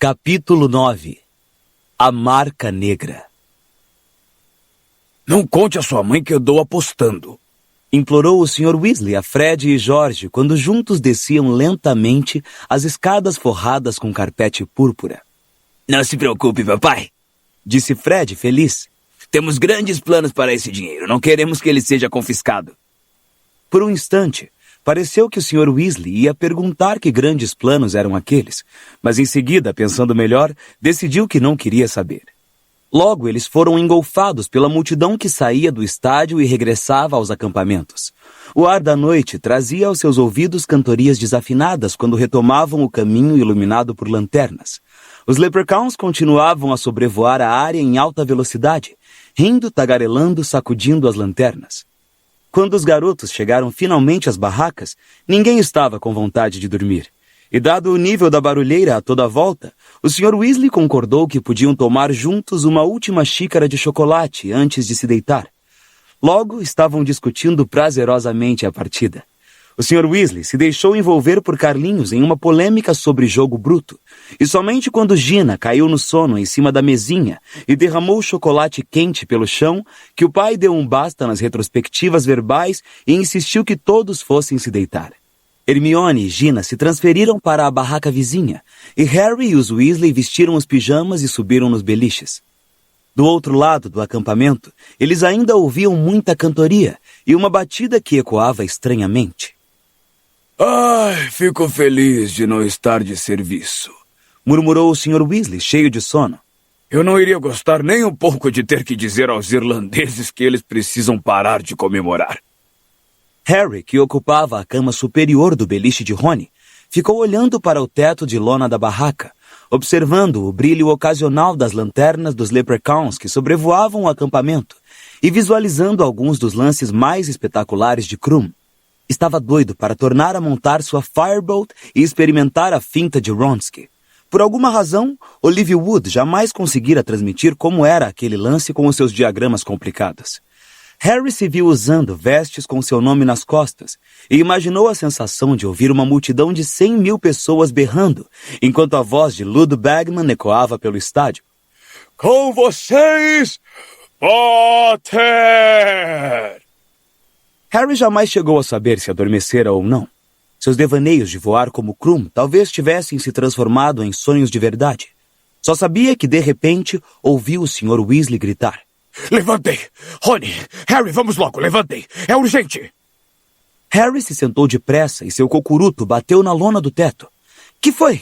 Capítulo 9. A Marca Negra. Não conte a sua mãe que eu dou apostando, implorou o Sr. Weasley a Fred e George quando juntos desciam lentamente as escadas forradas com carpete púrpura. Não se preocupe, papai, disse Fred, feliz. Temos grandes planos para esse dinheiro. Não queremos que ele seja confiscado. Por um instante, pareceu que o Sr. Weasley ia perguntar que grandes planos eram aqueles, mas em seguida, pensando melhor, decidiu que não queria saber. Logo, eles foram engolfados pela multidão que saía do estádio e regressava aos acampamentos. O ar da noite trazia aos seus ouvidos cantorias desafinadas quando retomavam o caminho iluminado por lanternas. Os Leprechauns continuavam a sobrevoar a área em alta velocidade, rindo, tagarelando, sacudindo as lanternas. Quando os garotos chegaram finalmente às barracas, ninguém estava com vontade de dormir. E dado o nível da barulheira a toda a volta, o Sr. Weasley concordou que podiam tomar juntos uma última xícara de chocolate antes de se deitar. Logo, estavam discutindo prazerosamente a partida. O Sr. Weasley se deixou envolver por Carlinhos em uma polêmica sobre jogo bruto, e somente quando Gina caiu no sono em cima da mesinha e derramou chocolate quente pelo chão, que o pai deu um basta nas retrospectivas verbais e insistiu que todos fossem se deitar. Hermione e Gina se transferiram para a barraca vizinha, e Harry e os Weasley vestiram os pijamas e subiram nos beliches. Do outro lado do acampamento, eles ainda ouviam muita cantoria e uma batida que ecoava estranhamente. Ai, fico feliz de não estar de serviço, murmurou o Sr. Weasley, cheio de sono. Eu não iria gostar nem um pouco de ter que dizer aos irlandeses que eles precisam parar de comemorar. Harry, que ocupava a cama superior do beliche de Rony, ficou olhando para o teto de lona da barraca, observando o brilho ocasional das lanternas dos Leprechauns que sobrevoavam o acampamento e visualizando alguns dos lances mais espetaculares de Krum. Estava doido para tornar a montar sua Firebolt e experimentar a finta de Wronski. Por alguma razão, Olivia Wood jamais conseguira transmitir como era aquele lance com os seus diagramas complicados. Harry se viu usando vestes com seu nome nas costas e imaginou a sensação de ouvir uma multidão de 100.000 pessoas berrando, enquanto a voz de Ludo Bagman ecoava pelo estádio. Com vocês, Potter! Harry jamais chegou a saber se adormecera ou não. Seus devaneios de voar como Krum talvez tivessem se transformado em sonhos de verdade. Só sabia que, de repente, ouviu o Sr. Weasley gritar. Levantei! Rony! Harry, vamos logo! Levantei! É urgente! Harry se sentou depressa e seu cocuruto bateu na lona do teto. Que foi?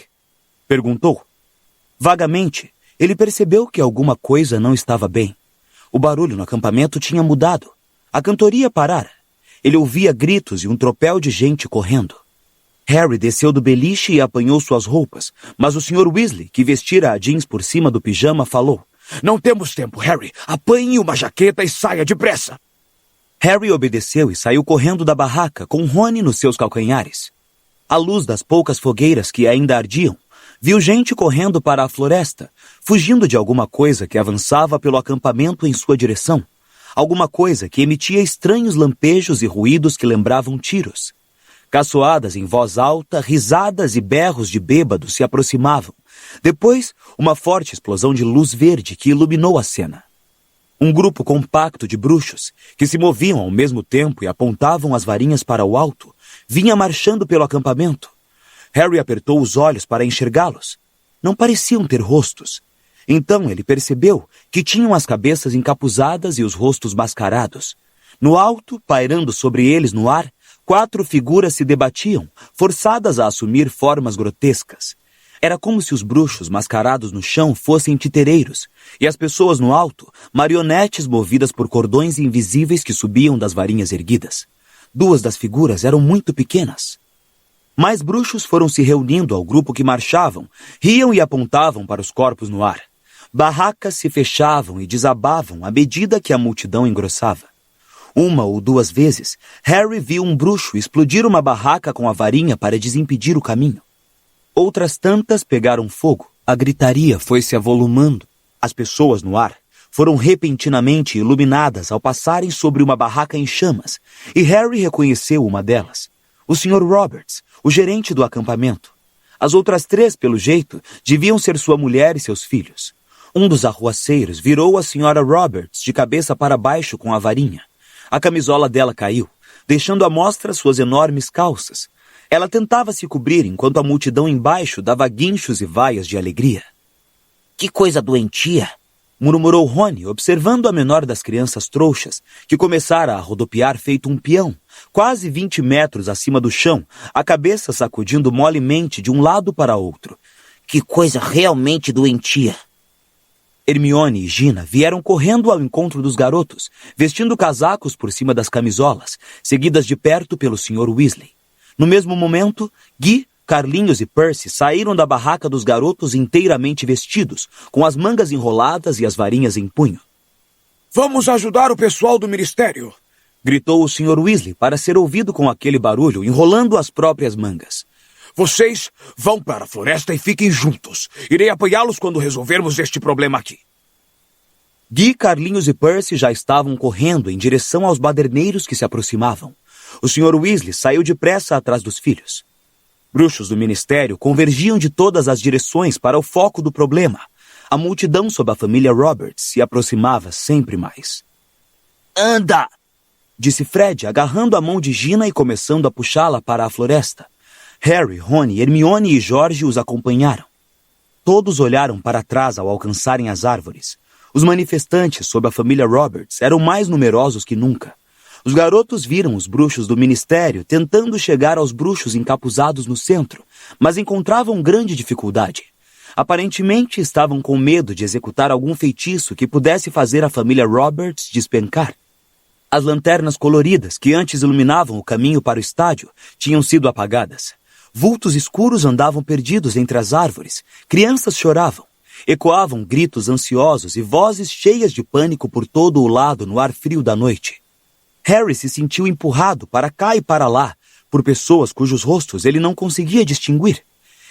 Perguntou. Vagamente, ele percebeu que alguma coisa não estava bem. O barulho no acampamento tinha mudado. A cantoria parara. Ele ouvia gritos e um tropel de gente correndo. Harry desceu do beliche e apanhou suas roupas, mas o Sr. Weasley, que vestira a jeans por cima do pijama, falou. Não temos tempo, Harry. Apanhe uma jaqueta e saia depressa. Harry obedeceu e saiu correndo da barraca com Rony nos seus calcanhares. À luz das poucas fogueiras que ainda ardiam, viu gente correndo para a floresta, fugindo de alguma coisa que avançava pelo acampamento em sua direção. Alguma coisa que emitia estranhos lampejos e ruídos que lembravam tiros. Caçoadas em voz alta, risadas e berros de bêbados se aproximavam. Depois, uma forte explosão de luz verde que iluminou a cena. Um grupo compacto de bruxos, que se moviam ao mesmo tempo e apontavam as varinhas para o alto, vinha marchando pelo acampamento. Harry apertou os olhos para enxergá-los. Não pareciam ter rostos. Então ele percebeu que tinham as cabeças encapuzadas e os rostos mascarados. No alto, pairando sobre eles no ar, 4 figuras se debatiam, forçadas a assumir formas grotescas. Era como se os bruxos mascarados no chão fossem titereiros, e as pessoas no alto, marionetes movidas por cordões invisíveis que subiam das varinhas erguidas. 2 das figuras eram muito pequenas. Mais bruxos foram se reunindo ao grupo que marchavam, riam e apontavam para os corpos no ar. Barracas se fechavam e desabavam à medida que a multidão engrossava. 1 ou 2 vezes, Harry viu um bruxo explodir uma barraca com a varinha para desimpedir o caminho. Outras tantas pegaram fogo. A gritaria foi se avolumando. As pessoas no ar foram repentinamente iluminadas ao passarem sobre uma barraca em chamas, e Harry reconheceu uma delas. O Sr. Roberts, o gerente do acampamento. As outras 3, pelo jeito, deviam ser sua mulher e seus filhos. Um dos arruaceiros virou a Sra. Roberts de cabeça para baixo com a varinha. A camisola dela caiu, deixando à mostra suas enormes calças. Ela tentava se cobrir enquanto a multidão embaixo dava guinchos e vaias de alegria. Que coisa doentia! Murmurou Rony, observando a menor das crianças trouxas, que começara a rodopiar feito um peão, quase 20 metros acima do chão, a cabeça sacudindo molemente de um lado para outro. Que coisa realmente doentia! Hermione e Gina vieram correndo ao encontro dos garotos, vestindo casacos por cima das camisolas, seguidas de perto pelo Sr. Weasley. No mesmo momento, Guy, Carlinhos e Percy saíram da barraca dos garotos inteiramente vestidos, com as mangas enroladas e as varinhas em punho. Vamos ajudar o pessoal do ministério! Gritou o Sr. Weasley para ser ouvido com aquele barulho, enrolando as próprias mangas. Vocês vão para a floresta e fiquem juntos. Irei apoiá-los quando resolvermos este problema aqui. Guy, Carlinhos e Percy já estavam correndo em direção aos baderneiros que se aproximavam. O Sr. Weasley saiu depressa atrás dos filhos. Bruxos do ministério convergiam de todas as direções para o foco do problema. A multidão sob a família Roberts se aproximava sempre mais. Anda! Disse Fred, agarrando a mão de Gina e começando a puxá-la para a floresta. Harry, Rony, Hermione e George os acompanharam. Todos olharam para trás ao alcançarem as árvores. Os manifestantes sob a família Roberts eram mais numerosos que nunca. Os garotos viram os bruxos do ministério tentando chegar aos bruxos encapuzados no centro, mas encontravam grande dificuldade. Aparentemente estavam com medo de executar algum feitiço que pudesse fazer a família Roberts despencar. As lanternas coloridas que antes iluminavam o caminho para o estádio tinham sido apagadas. Vultos escuros andavam perdidos entre as árvores. Crianças choravam. Ecoavam gritos ansiosos e vozes cheias de pânico por todo o lado no ar frio da noite. Harry se sentiu empurrado para cá e para lá, por pessoas cujos rostos ele não conseguia distinguir.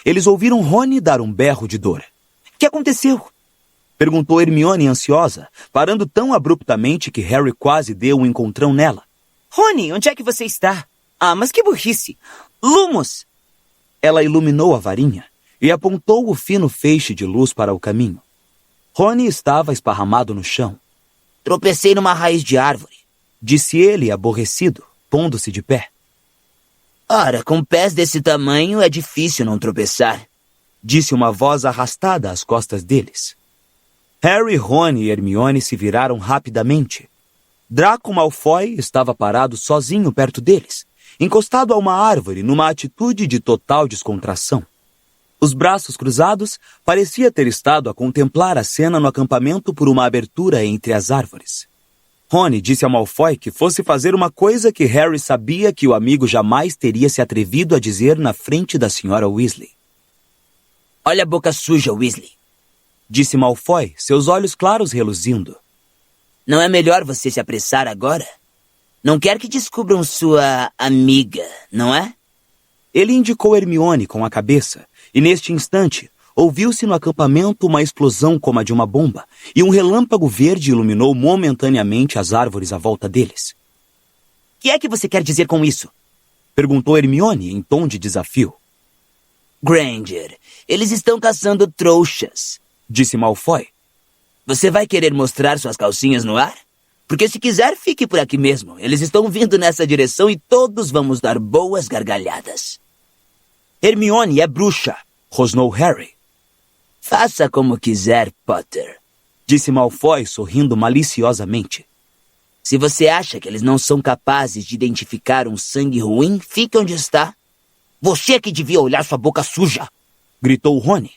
Eles ouviram Rony dar um berro de dor. O que aconteceu? Perguntou Hermione ansiosa, parando tão abruptamente que Harry quase deu um encontrão nela. Rony, onde é que você está? Ah, mas que burrice! Lumos! Ela iluminou a varinha e apontou o fino feixe de luz para o caminho. Rony estava esparramado no chão. Tropecei numa raiz de árvore, disse ele, aborrecido, pondo-se de pé. Ora, com pés desse tamanho é difícil não tropeçar, disse uma voz arrastada às costas deles. Harry, Rony e Hermione se viraram rapidamente. Draco Malfoy estava parado sozinho perto deles, encostado a uma árvore numa atitude de total descontração. Os braços cruzados, parecia ter estado a contemplar a cena no acampamento por uma abertura entre as árvores. Rony disse a Malfoy que fosse fazer uma coisa que Harry sabia que o amigo jamais teria se atrevido a dizer na frente da Sra. Weasley. Olha a boca suja, Weasley, disse Malfoy, seus olhos claros reluzindo. Não é melhor você se apressar agora? Não quer que descubram sua amiga, não é? Ele indicou Hermione com a cabeça, e neste instante ouviu-se no acampamento uma explosão como a de uma bomba, e um relâmpago verde iluminou momentaneamente as árvores à volta deles. O que é que você quer dizer com isso? Perguntou Hermione em tom de desafio. Granger, eles estão caçando trouxas, disse Malfoy. Você vai querer mostrar suas calcinhas no ar? Porque se quiser, fique por aqui mesmo. Eles estão vindo nessa direção e todos vamos dar boas gargalhadas. Hermione é bruxa, rosnou Harry. Faça como quiser, Potter, disse Malfoy sorrindo maliciosamente. Se você acha que eles não são capazes de identificar um sangue ruim, fique onde está. Você é que devia olhar sua boca suja, gritou Rony.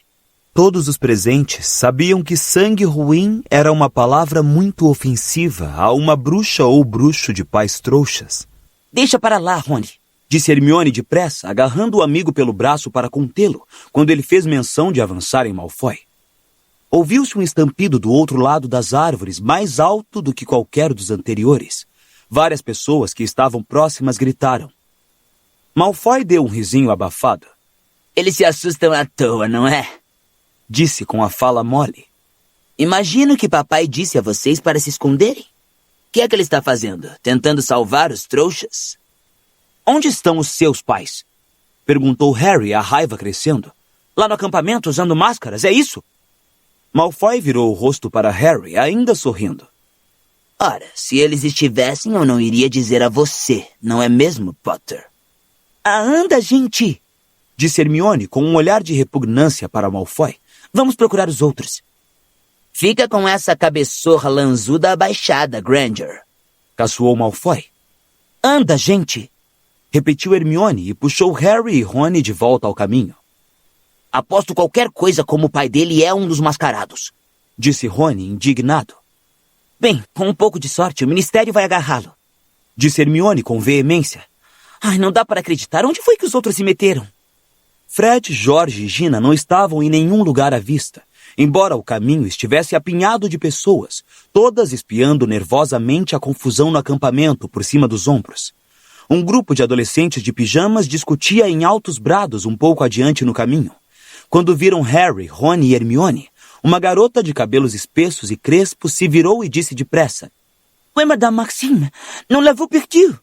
Todos os presentes sabiam que sangue ruim era uma palavra muito ofensiva a uma bruxa ou bruxo de pais trouxas. Deixa para lá, Rony, disse Hermione depressa, agarrando o amigo pelo braço para contê-lo, quando ele fez menção de avançar em Malfoy. Ouviu-se um estampido do outro lado das árvores, mais alto do que qualquer dos anteriores. Várias pessoas que estavam próximas gritaram. Malfoy deu um risinho abafado. Eles se assustam à toa, não é? Disse com a fala mole. Imagino que papai disse a vocês para se esconderem. O que é que ele está fazendo? Tentando salvar os trouxas? Onde estão os seus pais? Perguntou Harry, a raiva crescendo. Lá no acampamento, usando máscaras, é isso? Malfoy virou o rosto para Harry, ainda sorrindo. Ora, se eles estivessem, eu não iria dizer a você, não é mesmo, Potter? Ah, anda, gente! Disse Hermione com um olhar de repugnância para Malfoy. Vamos procurar os outros. Fica com essa cabeçorra lanzuda abaixada, Granger. Caçoou Malfoy. Anda, gente! Repetiu Hermione e puxou Harry e Rony de volta ao caminho. Aposto qualquer coisa como o pai dele é um dos mascarados. Disse Rony, indignado. Bem, com um pouco de sorte, o Ministério vai agarrá-lo. Disse Hermione com veemência. Ai, não dá para acreditar. Onde foi que os outros se meteram? Fred, George e Gina não estavam em nenhum lugar à vista, embora o caminho estivesse apinhado de pessoas, todas espiando nervosamente a confusão no acampamento por cima dos ombros. Um grupo de adolescentes de pijamas discutia em altos brados um pouco adiante no caminho. Quando viram Harry, Rony e Hermione, uma garota de cabelos espessos e crespos se virou e disse depressa. Ué, Madame Maxime, não l'avez perdu?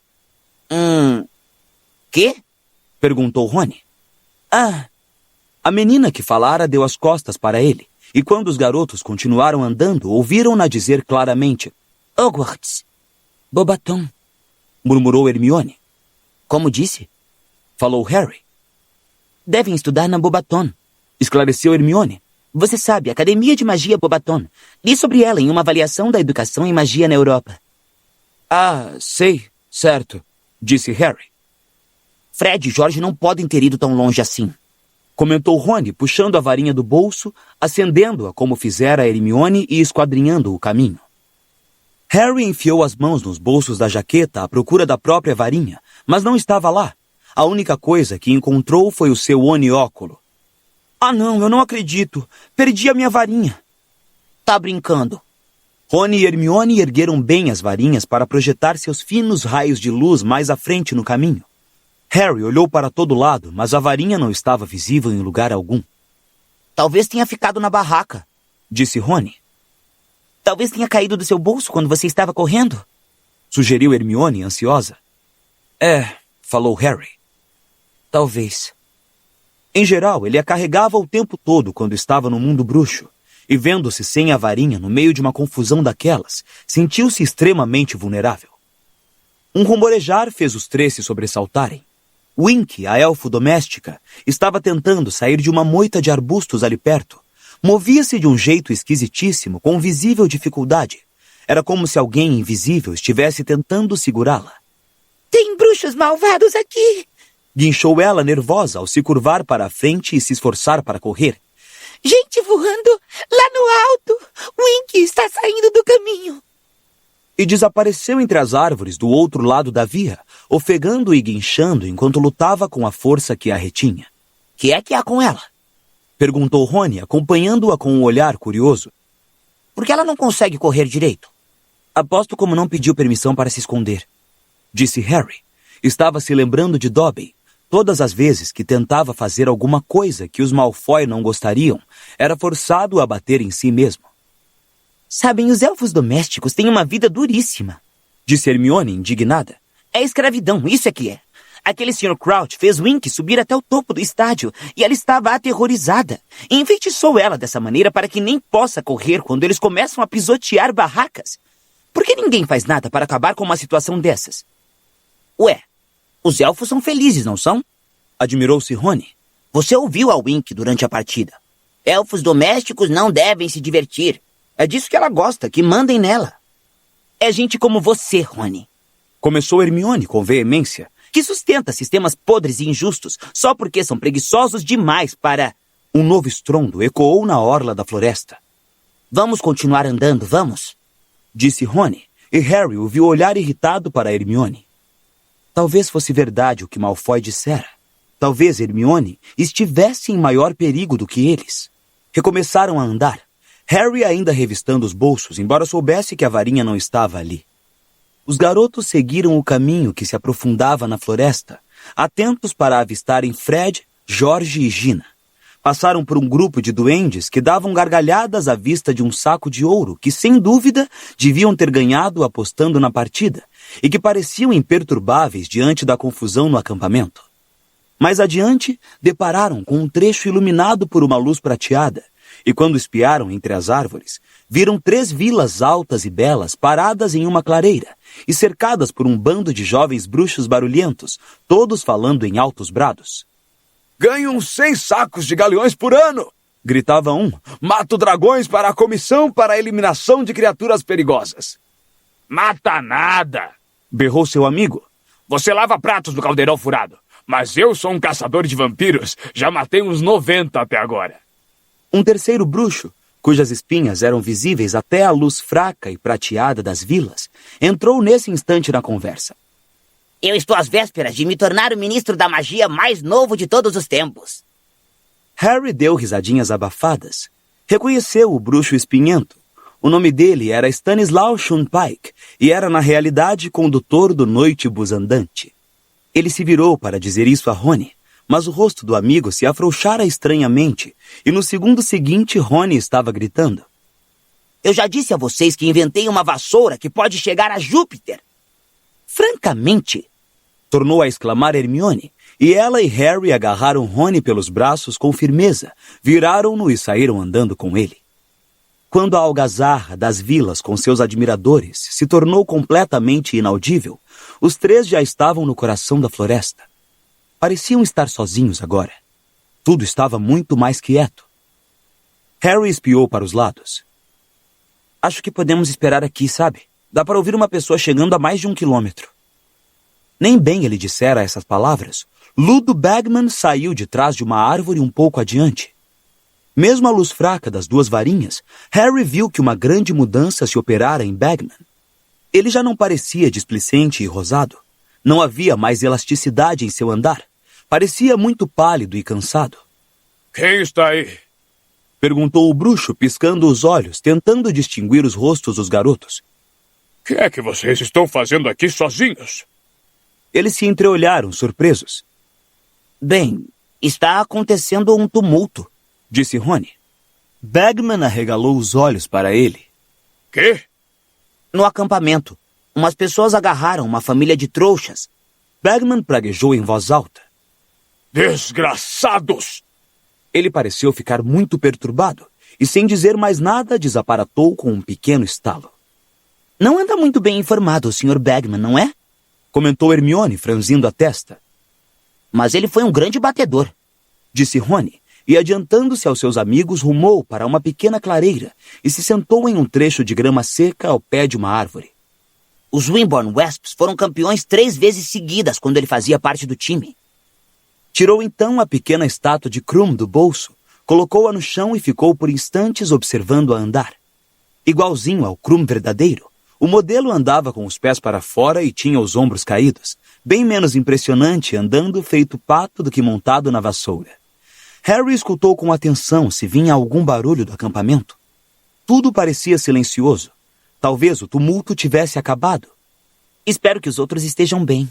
Quê? Perguntou Rony. Ah. A menina que falara deu as costas para ele, e quando os garotos continuaram andando, ouviram-na dizer claramente. Hogwarts. Beauxbatons. Murmurou Hermione. Como disse? Falou Harry. Devem estudar na Beauxbatons. Esclareceu Hermione. Você sabe, Academia de Magia Beauxbatons. Li sobre ela em uma avaliação da educação em magia na Europa. Ah, sei, certo, disse Harry. Fred e George não podem ter ido tão longe assim. Comentou Rony, puxando a varinha do bolso, acendendo-a como fizera Hermione e esquadrinhando o caminho. Harry enfiou as mãos nos bolsos da jaqueta à procura da própria varinha, mas não estava lá. A única coisa que encontrou foi o seu onióculo. Ah não, eu não acredito. Perdi a minha varinha. Tá brincando. Rony e Hermione ergueram bem as varinhas para projetar seus finos raios de luz mais à frente no caminho. Harry olhou para todo lado, mas a varinha não estava visível em lugar algum. Talvez tenha ficado na barraca, disse Rony. Talvez tenha caído do seu bolso quando você estava correndo, sugeriu Hermione, ansiosa. Falou Harry. Talvez. Em geral, ele a carregava o tempo todo quando estava no mundo bruxo, e vendo-se sem a varinha no meio de uma confusão daquelas, sentiu-se extremamente vulnerável. Um rumorejar fez os três se sobressaltarem. Winky, a elfo doméstica, estava tentando sair de uma moita de arbustos ali perto. Movia-se de um jeito esquisitíssimo, com visível dificuldade. Era como se alguém invisível estivesse tentando segurá-la. Tem bruxos malvados aqui! Guinchou ela nervosa ao se curvar para a frente e se esforçar para correr. Gente voando lá no alto! Winky está saindo do caminho! E desapareceu entre as árvores do outro lado da via, ofegando e guinchando enquanto lutava com a força que a retinha. Que é que há com ela? Perguntou Rony, acompanhando-a com um olhar curioso. Por que ela não consegue correr direito? Aposto como não pediu permissão para se esconder. Disse Harry. Estava se lembrando de Dobby. Todas as vezes que tentava fazer alguma coisa que os Malfoy não gostariam, era forçado a bater em si mesmo. Sabem, os elfos domésticos têm uma vida duríssima, disse Hermione, indignada. É escravidão, isso é que é. Aquele Sr. Crouch fez Winky subir até o topo do estádio e ela estava aterrorizada. E enfeitiçou ela dessa maneira para que nem possa correr quando eles começam a pisotear barracas. Por que ninguém faz nada para acabar com uma situação dessas? Ué, os elfos são felizes, não são? Admirou-se Rony. Você ouviu a Winky durante a partida. Elfos domésticos não devem se divertir. É disso que ela gosta, que mandem nela. É gente como você, Rony. Começou Hermione com veemência. Que sustenta sistemas podres e injustos só porque são preguiçosos demais para... Um novo estrondo ecoou na orla da floresta. Vamos continuar andando, vamos? Disse Rony, e Harry o viu olhar irritado para Hermione. Talvez fosse verdade o que Malfoy dissera. Talvez Hermione estivesse em maior perigo do que eles. Recomeçaram a andar. Harry ainda revistando os bolsos, embora soubesse que a varinha não estava ali. Os garotos seguiram o caminho que se aprofundava na floresta, atentos para avistarem Fred, George e Gina. Passaram por um grupo de duendes que davam gargalhadas à vista de um saco de ouro que, sem dúvida, deviam ter ganhado apostando na partida e que pareciam imperturbáveis diante da confusão no acampamento. Mais adiante, depararam com um trecho iluminado por uma luz prateada, e quando espiaram entre as árvores, viram 3 vilas altas e belas paradas em uma clareira e cercadas por um bando de jovens bruxos barulhentos, todos falando em altos brados. Ganham 100 sacos de galeões por ano! Gritava um. Mato dragões para a comissão para a eliminação de criaturas perigosas. Mata nada! Berrou seu amigo. Você lava pratos no caldeirão furado, mas eu sou um caçador de vampiros. Já matei uns 90 até agora. Um terceiro bruxo, cujas espinhas eram visíveis até a luz fraca e prateada das vilas, entrou nesse instante na conversa. Eu estou às vésperas de me tornar o ministro da magia mais novo de todos os tempos. Harry deu risadinhas abafadas. Reconheceu o bruxo espinhento. O nome dele era Stanislaw Schunpike e era, na realidade, condutor do noitebus andante. Ele se virou para dizer isso a Rony, mas o rosto do amigo se afrouxara estranhamente, e no segundo seguinte Rony estava gritando. Eu já disse a vocês que inventei uma vassoura que pode chegar a Júpiter. Francamente, tornou a exclamar Hermione, e ela e Harry agarraram Rony pelos braços com firmeza, viraram-no e saíram andando com ele. Quando a algazarra das vilas com seus admiradores se tornou completamente inaudível, os 3 já estavam no coração da floresta. Pareciam estar sozinhos agora. Tudo estava muito mais quieto. Harry espiou para os lados. Acho que podemos esperar aqui, sabe? Dá para ouvir uma pessoa chegando a mais de 1 quilômetro. Nem bem ele dissera essas palavras, Ludo Bagman saiu de trás de uma árvore um pouco adiante. Mesmo à luz fraca das 2 varinhas, Harry viu que uma grande mudança se operara em Bagman. Ele já não parecia displicente e rosado. Não havia mais elasticidade em seu andar. Parecia muito pálido e cansado. Quem está aí? Perguntou o bruxo, piscando os olhos, tentando distinguir os rostos dos garotos. O que é que vocês estão fazendo aqui sozinhos? Eles se entreolharam, surpresos. Bem, está acontecendo um tumulto, disse Rony. Bagman arregalou os olhos para ele. Quê? No acampamento, umas pessoas agarraram uma família de trouxas. Bagman praguejou em voz alta. Desgraçados! Ele pareceu ficar muito perturbado e, sem dizer mais nada, desaparatou com um pequeno estalo. Não anda muito bem informado o Sr. Bagman, não é? Comentou Hermione, franzindo a testa. Mas ele foi um grande batedor, disse Rony, e adiantando-se aos seus amigos, rumou para uma pequena clareira e se sentou em um trecho de grama seca ao pé de uma árvore. Os Wimborne Wasps foram campeões 3 vezes seguidas quando ele fazia parte do time. Tirou então a pequena estátua de Krum do bolso, colocou-a no chão e ficou por instantes observando-a andar. Igualzinho ao Krum verdadeiro, o modelo andava com os pés para fora e tinha os ombros caídos, bem menos impressionante andando feito pato do que montado na vassoura. Harry escutou com atenção se vinha algum barulho do acampamento. Tudo parecia silencioso. Talvez o tumulto tivesse acabado. Espero que os outros estejam bem,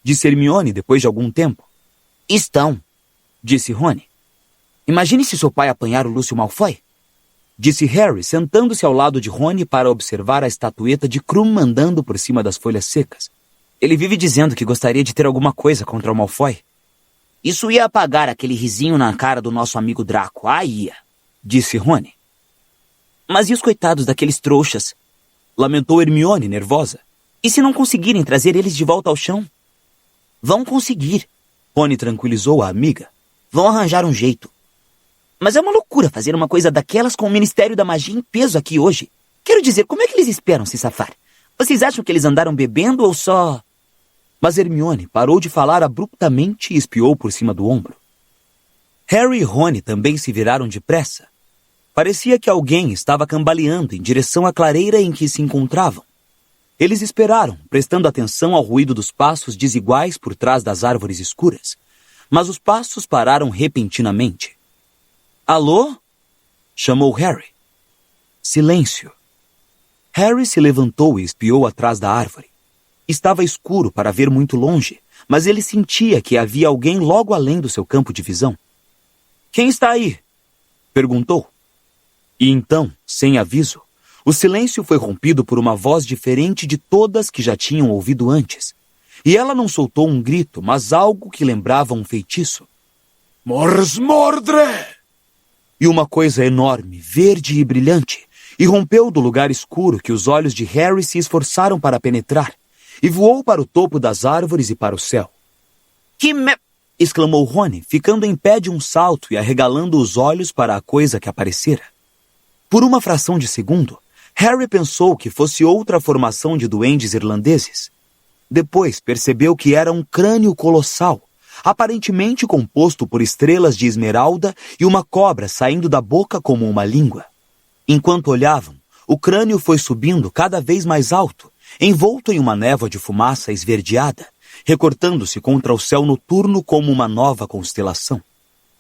disse Hermione depois de algum tempo. Estão, disse Rony. Imagine se seu pai apanhar o Lúcio Malfoy, disse Harry, sentando-se ao lado de Rony para observar a estatueta de Krum andando por cima das folhas secas. Ele vive dizendo que gostaria de ter alguma coisa contra o Malfoy. Isso ia apagar aquele risinho na cara do nosso amigo Draco. Ah, ia, disse Rony. Mas e os coitados daqueles trouxas? Lamentou Hermione, nervosa. E se não conseguirem trazer eles de volta ao chão? Vão conseguir. Rony tranquilizou a amiga. Vão arranjar um jeito. Mas é uma loucura fazer uma coisa daquelas com o Ministério da Magia em peso aqui hoje. Quero dizer, como é que eles esperam se safar? Vocês acham que eles andaram bebendo ou só... Mas Hermione parou de falar abruptamente e espiou por cima do ombro. Harry e Rony também se viraram depressa. Parecia que alguém estava cambaleando em direção à clareira em que se encontravam. Eles esperaram, prestando atenção ao ruído dos passos desiguais por trás das árvores escuras. Mas os passos pararam repentinamente. Alô? Chamou Harry. Silêncio. Harry se levantou e espiou atrás da árvore. Estava escuro para ver muito longe, mas ele sentia que havia alguém logo além do seu campo de visão. Quem está aí? Perguntou. E então, sem aviso, o silêncio foi rompido por uma voz diferente de todas que já tinham ouvido antes. E ela não soltou um grito, mas algo que lembrava um feitiço. Mors Mordre! E uma coisa enorme, verde e brilhante, irrompeu do lugar escuro que os olhos de Harry se esforçaram para penetrar, e voou para o topo das árvores e para o céu. Exclamou Rony, ficando em pé de um salto e arregalando os olhos para a coisa que aparecera. Por uma fração de segundo, Harry pensou que fosse outra formação de duendes irlandeses. Depois percebeu que era um crânio colossal, aparentemente composto por estrelas de esmeralda e uma cobra saindo da boca como uma língua. Enquanto olhavam, o crânio foi subindo cada vez mais alto, envolto em uma névoa de fumaça esverdeada, recortando-se contra o céu noturno como uma nova constelação.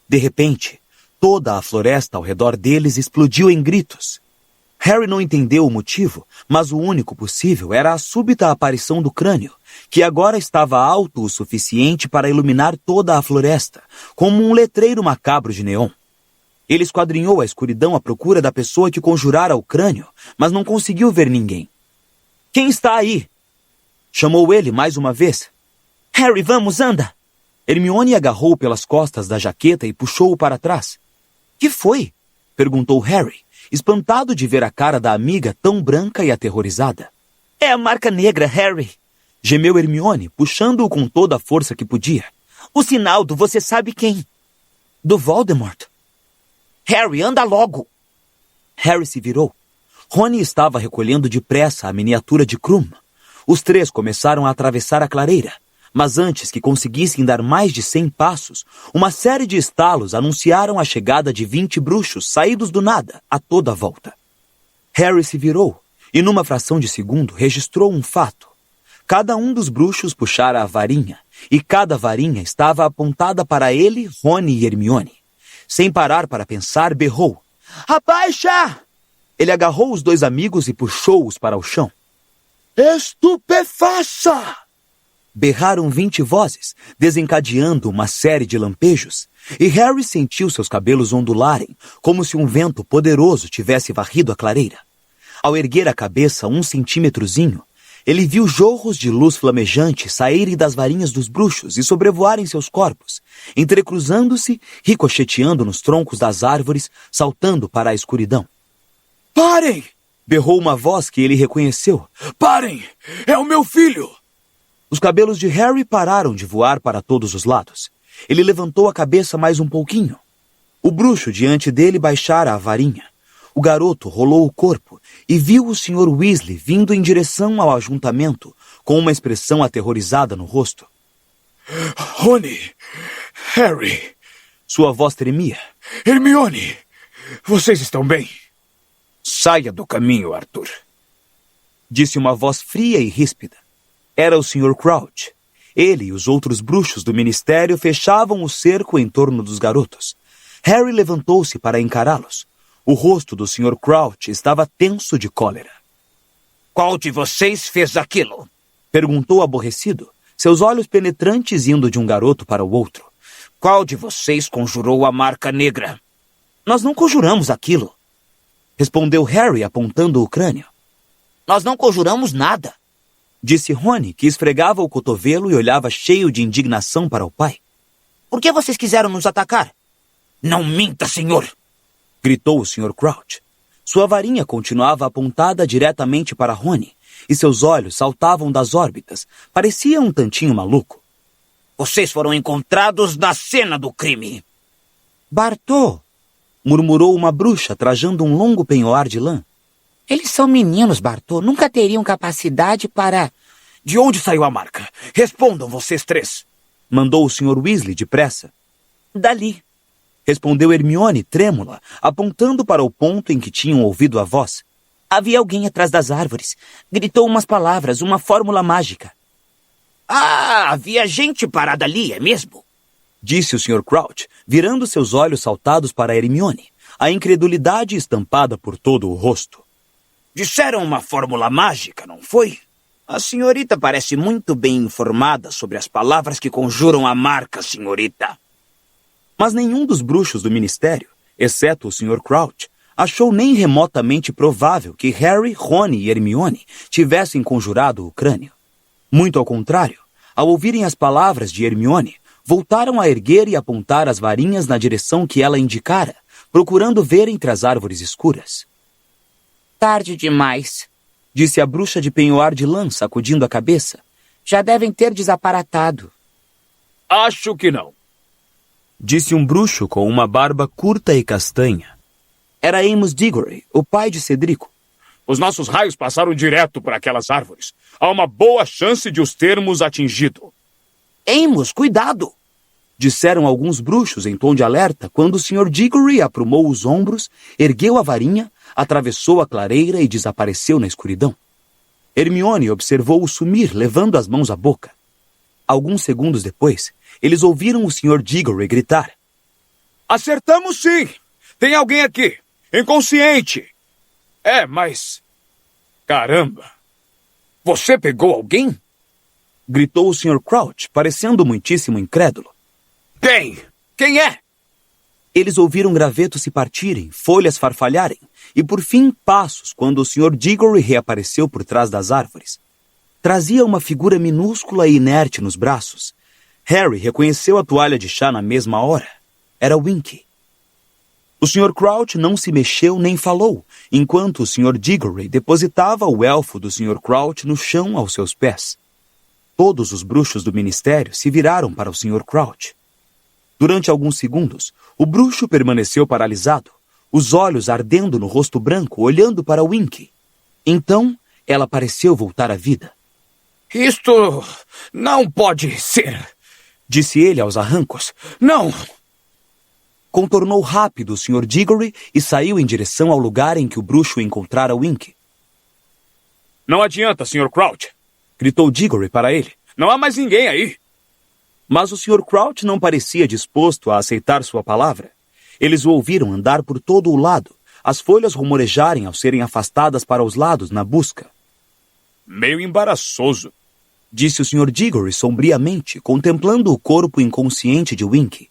De repente, toda a floresta ao redor deles explodiu em gritos. Harry não entendeu o motivo, mas o único possível era a súbita aparição do crânio, que agora estava alto o suficiente para iluminar toda a floresta, como um letreiro macabro de neon. Ele esquadrinhou a escuridão à procura da pessoa que conjurara o crânio, mas não conseguiu ver ninguém. — Quem está aí? Chamou ele mais uma vez. — Harry, vamos, anda! Hermione agarrou pelas costas da jaqueta e puxou-o para trás. — Que foi? Perguntou Harry, espantado de ver a cara da amiga tão branca e aterrorizada. — É a marca negra, Harry! Gemeu Hermione, puxando-o com toda a força que podia. — O sinal do você sabe quem? — Do Voldemort. — Harry, anda logo! Harry se virou. Rony estava recolhendo depressa a miniatura de Krum. Os três começaram a atravessar a clareira, mas antes que conseguissem dar mais de 100 passos, uma série de estalos anunciaram a chegada de 20 bruxos saídos do nada, a toda a volta. Harry se virou e, numa fração de segundo, registrou um fato. Cada um dos bruxos puxara a varinha, e cada varinha estava apontada para ele, Rony e Hermione. Sem parar para pensar, berrou. — Abaixa! Ele agarrou os dois amigos e puxou-os para o chão. — Estupefaça! Berraram 20 vozes, desencadeando uma série de lampejos, e Harry sentiu seus cabelos ondularem, como se um vento poderoso tivesse varrido a clareira. Ao erguer a cabeça 1 centímetrozinho, ele viu jorros de luz flamejante saírem das varinhas dos bruxos e sobrevoarem seus corpos, entrecruzando-se, ricocheteando nos troncos das árvores, saltando para a escuridão. — Parem! Berrou uma voz que ele reconheceu. — Parem! É o meu filho! Os cabelos de Harry pararam de voar para todos os lados. Ele levantou a cabeça mais um pouquinho. O bruxo diante dele baixara a varinha. O garoto rolou o corpo e viu o Sr. Weasley vindo em direção ao ajuntamento, com uma expressão aterrorizada no rosto. — Rony! Harry! Sua voz tremia. — Hermione! Vocês estão bem? — Saia do caminho, Arthur! Disse uma voz fria e ríspida. Era o Sr. Crouch. Ele e os outros bruxos do ministério fechavam o cerco em torno dos garotos. Harry levantou-se para encará-los. O rosto do Sr. Crouch estava tenso de cólera. — Qual de vocês fez aquilo? Perguntou aborrecido, seus olhos penetrantes indo de um garoto para o outro. — Qual de vocês conjurou a marca negra? — Nós não conjuramos aquilo, respondeu Harry apontando o crânio. — Nós não conjuramos nada, disse Rony, que esfregava o cotovelo e olhava cheio de indignação para o pai. — Por que vocês quiseram nos atacar? — Não minta, senhor! Gritou o Sr. Crouch. Sua varinha continuava apontada diretamente para Rony, e seus olhos saltavam das órbitas. Parecia um tantinho maluco. — Vocês foram encontrados na cena do crime! — Bartô! Murmurou uma bruxa trajando um longo penhoar de lã. — Eles são meninos, Bartô. Nunca teriam capacidade para... — De onde saiu a marca? Respondam vocês três! Mandou o Sr. Weasley depressa. — Dali! Respondeu Hermione, trêmula, apontando para o ponto em que tinham ouvido a voz. — Havia alguém atrás das árvores. Gritou umas palavras, uma fórmula mágica. — Ah, havia gente parada ali, é mesmo? Disse o Sr. Crouch, virando seus olhos saltados para Hermione, a incredulidade estampada por todo o rosto. — Disseram uma fórmula mágica, não foi? A senhorita parece muito bem informada sobre as palavras que conjuram a marca, senhorita. Mas nenhum dos bruxos do ministério, exceto o Sr. Crouch, achou nem remotamente provável que Harry, Rony e Hermione tivessem conjurado o crânio. Muito ao contrário, Ao ouvirem as palavras de Hermione, voltaram a erguer e apontar as varinhas na direção que ela indicara, procurando ver entre as árvores escuras. Tarde demais, Disse a bruxa de penhoar de lã, sacudindo a cabeça. já devem ter desaparatado. Acho que não. Disse um bruxo com uma barba curta e castanha. Era Amos Diggory, o pai de Cedrico. Os nossos raios passaram direto por aquelas árvores. Há uma boa chance de os termos atingido. Amos, cuidado! Disseram alguns bruxos em tom de alerta quando o Sr. Diggory aprumou os ombros, ergueu a varinha, atravessou a clareira e desapareceu na escuridão. Hermione observou-o sumir, levando as mãos à boca. Alguns segundos depois, eles ouviram o Sr. Diggory gritar. Acertamos sim! Tem alguém aqui, inconsciente. Mas... Caramba! Você pegou alguém? Gritou o Sr. Crouch, parecendo muitíssimo incrédulo. Quem? Quem é? Eles ouviram gravetos se partirem, folhas farfalharem, e por fim passos quando o Sr. Diggory reapareceu por trás das árvores. Trazia uma figura minúscula e inerte nos braços. Harry reconheceu a toalha de chá na mesma hora. Era Winky. O Sr. Crouch não se mexeu nem falou, enquanto o Sr. Diggory depositava o elfo do Sr. Crouch no chão aos seus pés. Todos os bruxos do ministério se viraram para o Sr. Crouch. Durante alguns segundos, o bruxo permaneceu paralisado, os olhos ardendo no rosto branco, olhando para Winky. Então, ela pareceu voltar à vida. Isto não pode ser, disse ele aos arrancos. Não! Contornou rápido o Sr. Diggory e saiu em direção ao lugar em que o bruxo encontrara Winky. Não adianta, Sr. Crouch, gritou Diggory para ele. Não há mais ninguém aí. Mas o Sr. Crouch não parecia disposto a aceitar sua palavra. Eles o ouviram andar por todo o lado, as folhas rumorejarem ao serem afastadas para os lados na busca. Meio embaraçoso, disse o Sr. Diggory sombriamente, contemplando o corpo inconsciente de Winky.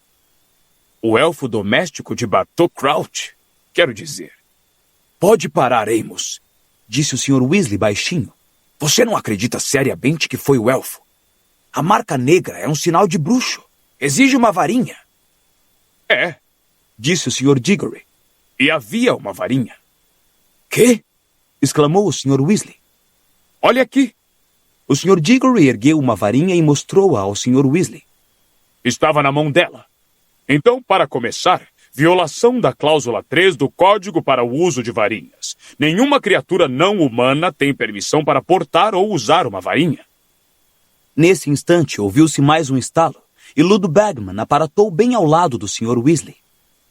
O elfo doméstico de Bartô Crouch, quero dizer. Pode parar, Amos, disse o Sr. Weasley baixinho. Você não acredita seriamente que foi o elfo? A marca negra é um sinal de bruxo. Exige uma varinha. Disse o Sr. Diggory. E havia uma varinha. Quê? Exclamou o Sr. Weasley. Olha aqui. O Sr. Diggory ergueu uma varinha e mostrou-a ao Sr. Weasley. Estava na mão dela. Então, para começar, violação da cláusula 3 do Código para o Uso de Varinhas. Nenhuma criatura não humana tem permissão para portar ou usar uma varinha. Nesse instante, ouviu-se mais um estalo, e Ludo Bagman aparatou bem ao lado do Sr. Weasley.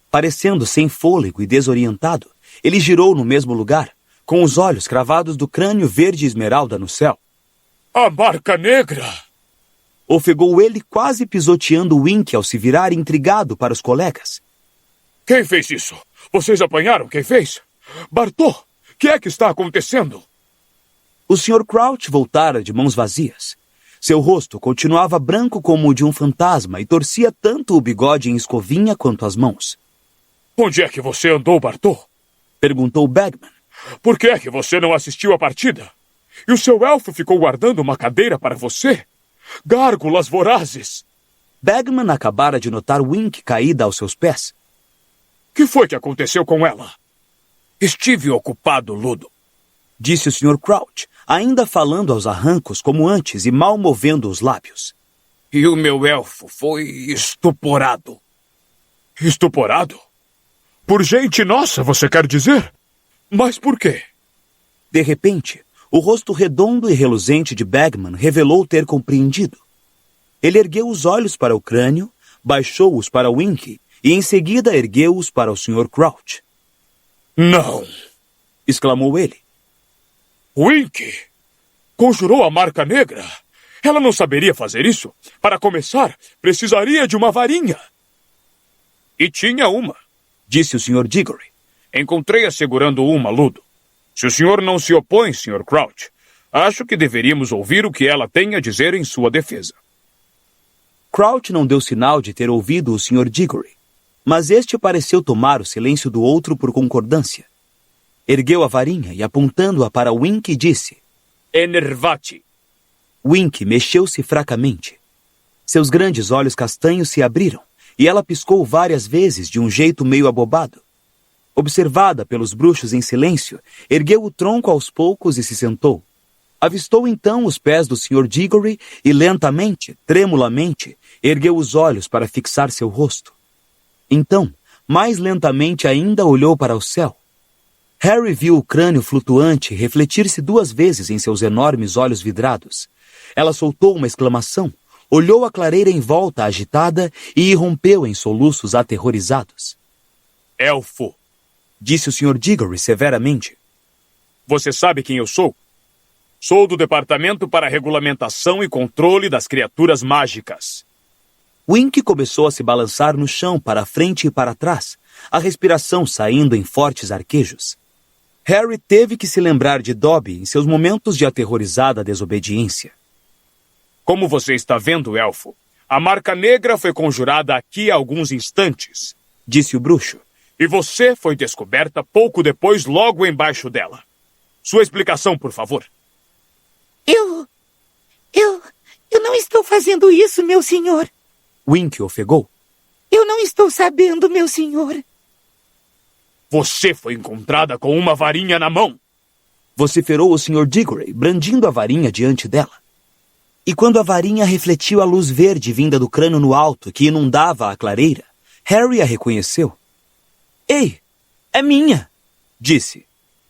Parecendo sem fôlego e desorientado, ele girou no mesmo lugar, com os olhos cravados do crânio verde esmeralda no céu. A marca negra! Ofegou ele, quase pisoteando Winky ao se virar intrigado para os colegas. Quem fez isso? Vocês apanharam quem fez? Bartô, o que é que está acontecendo? O Sr. Crouch voltara de mãos vazias. Seu rosto continuava branco como o de um fantasma e torcia tanto o bigode em escovinha quanto as mãos. Onde é que você andou, Bartô? Perguntou Bagman. Por que é que você não assistiu à partida? E o seu elfo ficou guardando uma cadeira para você? Gárgulas vorazes! Bagman acabara de notar Winky caída aos seus pés. Que foi que aconteceu com ela? Estive ocupado, Ludo, disse o Sr. Crouch, ainda falando aos arrancos como antes e mal movendo os lábios. E o meu elfo foi estuporado. Estuporado? Por gente nossa, você quer dizer? Mas por quê? De repente, o rosto redondo e reluzente de Bagman revelou ter compreendido. Ele ergueu os olhos para o crânio, baixou-os para Winky e em seguida ergueu-os para o Sr. Crouch. Não! Exclamou ele. Winky! Conjurou a marca negra? Ela não saberia fazer isso? Para começar, precisaria de uma varinha. E tinha uma, disse o Sr. Diggory. Encontrei-a segurando uma, Ludo. Se o senhor não se opõe, Sr. Crouch, acho que deveríamos ouvir o que ela tem a dizer em sua defesa. Crouch não deu sinal de ter ouvido o Sr. Diggory, mas este pareceu tomar o silêncio do outro por concordância. Ergueu a varinha e, apontando-a para Winky, disse: Enervate. Wink mexeu-se fracamente. Seus grandes olhos castanhos se abriram e ela piscou várias vezes de um jeito meio abobado. Observada pelos bruxos em silêncio, ergueu o tronco aos poucos e se sentou. Avistou então os pés do Sr. Diggory e lentamente, tremulamente, ergueu os olhos para fixar seu rosto. Então, mais lentamente ainda, olhou para o céu. Harry viu o crânio flutuante refletir-se 2 vezes em seus enormes olhos vidrados. Ela soltou uma exclamação, olhou a clareira em volta agitada e irrompeu em soluços aterrorizados. Elfo, disse o Sr. Diggory severamente. Você sabe quem eu sou? Sou do Departamento para Regulamentação e Controle das Criaturas Mágicas. Wink começou a se balançar no chão para frente e para trás, a respiração saindo em fortes arquejos. Harry teve que se lembrar de Dobby em seus momentos de aterrorizada desobediência. Como você está vendo, Elfo, a marca negra foi conjurada aqui há alguns instantes, disse o bruxo. E você foi descoberta pouco depois, logo embaixo dela. Sua explicação, por favor. Eu não estou fazendo isso, meu senhor. Wink ofegou. Eu não estou sabendo, meu senhor. Você foi encontrada com uma varinha na mão. Vociferou o Sr. Diggory, brandindo a varinha diante dela. E quando a varinha refletiu a luz verde vinda do crânio no alto que inundava a clareira, Harry a reconheceu. Ei, é minha, disse.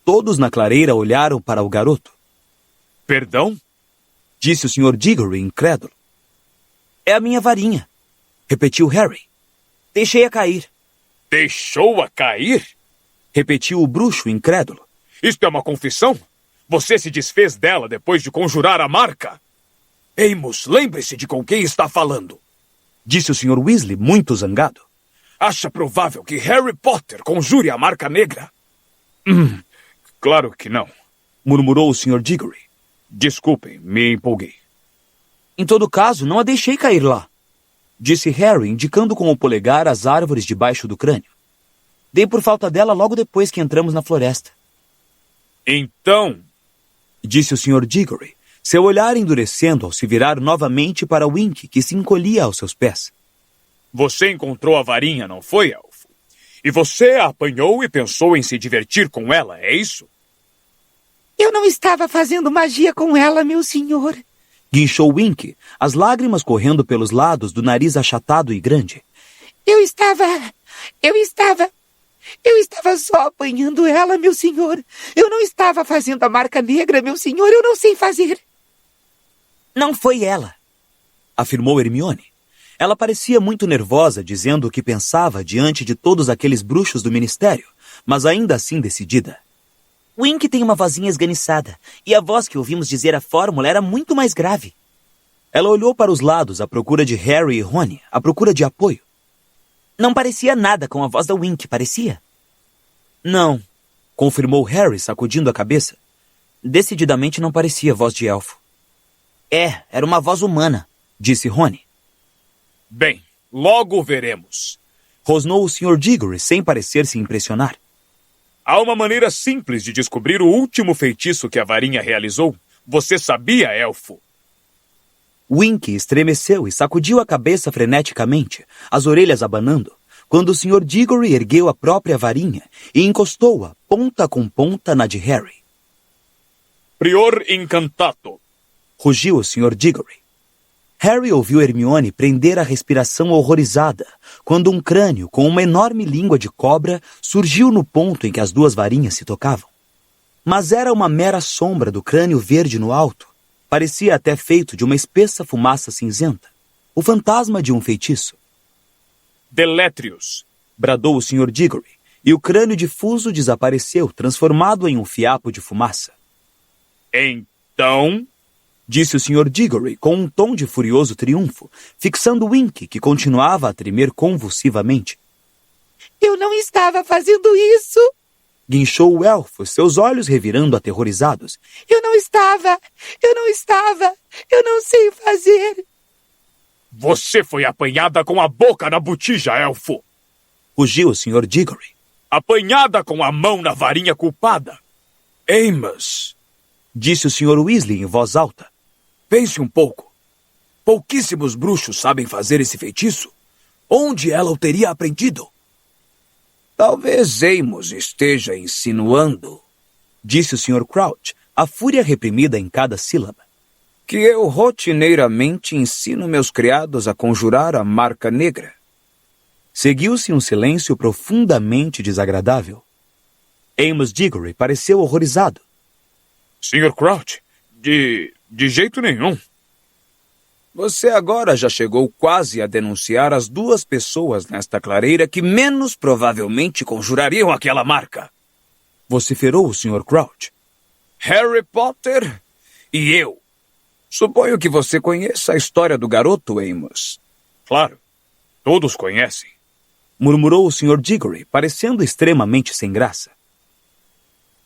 Todos na clareira olharam para o garoto. Perdão? Disse o Sr. Diggory, incrédulo. É a minha varinha, repetiu Harry. Deixei-a cair. Deixou-a cair? Repetiu o bruxo, incrédulo. Isto é uma confissão? Você se desfez dela depois de conjurar a marca? Amos, lembre-se de com quem está falando. Disse o Sr. Weasley, muito zangado. Acha provável que Harry Potter conjure a marca negra? Claro que não, murmurou o Sr. Diggory. Desculpem, me empolguei. Em todo caso, não a deixei cair lá, disse Harry, indicando com o polegar as árvores debaixo do crânio. Dei por falta dela logo depois que entramos na floresta. Então, disse o Sr. Diggory, seu olhar endurecendo ao se virar novamente para Wink, que se encolhia aos seus pés. Você encontrou a varinha, não foi, Elfo? E você a apanhou e pensou em se divertir com ela, é isso? Eu não estava fazendo magia com ela, meu senhor. Guinchou Wink, as lágrimas correndo pelos lados do nariz achatado e grande. Eu estava só apanhando ela, meu senhor. Eu não estava fazendo a marca negra, meu senhor. Eu não sei fazer. Não foi ela, afirmou Hermione. Ela parecia muito nervosa, dizendo o que pensava diante de todos aqueles bruxos do ministério, mas ainda assim decidida. Wink tem uma vozinha esganiçada, e a voz que ouvimos dizer a fórmula era muito mais grave. Ela olhou para os lados à procura de Harry e Rony, à procura de apoio. Não parecia nada com a voz da Wink, parecia? Não, confirmou Harry, sacudindo a cabeça. Decididamente não parecia voz de elfo. Era uma voz humana, disse Rony. Bem, logo veremos, rosnou o Sr. Diggory sem parecer se impressionar. Há uma maneira simples de descobrir o último feitiço que a varinha realizou. Você sabia, Elfo? Wink estremeceu e sacudiu a cabeça freneticamente, as orelhas abanando, quando o Sr. Diggory ergueu a própria varinha e encostou-a, ponta com ponta, na de Harry. Prior incantato, rugiu o Sr. Diggory. Harry ouviu Hermione prender a respiração horrorizada, quando um crânio com uma enorme língua de cobra surgiu no ponto em que as 2 varinhas se tocavam. Mas era uma mera sombra do crânio verde no alto. Parecia até feito de uma espessa fumaça cinzenta. O fantasma de um feitiço. Delétrios, bradou o Sr. Diggory, e o crânio difuso desapareceu, transformado em um fiapo de fumaça. Então, disse o Sr. Diggory com um tom de furioso triunfo, fixando Wink, que continuava a tremer convulsivamente. Eu não estava fazendo isso! Guinchou o elfo, seus olhos revirando aterrorizados. Eu não sei fazer. Você foi apanhada com a boca na botija, Elfo! Rugiu o Sr. Diggory. Apanhada com a mão na varinha culpada. Amos, disse o Sr. Weasley em voz alta. Pense um pouco. Pouquíssimos bruxos sabem fazer esse feitiço. Onde ela o teria aprendido? Talvez Amos esteja insinuando, disse o Sr. Crouch, a fúria reprimida em cada sílaba, que eu rotineiramente ensino meus criados a conjurar a marca negra. Seguiu-se um silêncio profundamente desagradável. Amos Diggory pareceu horrorizado. Sr. Crouch, de jeito nenhum. Você agora já chegou quase a denunciar as duas pessoas nesta clareira que menos provavelmente conjurariam aquela marca. Vociferou o Sr. Crouch. Harry Potter e eu. Suponho que você conheça a história do garoto, Amos. Claro, todos conhecem. Murmurou o Sr. Diggory, parecendo extremamente sem graça.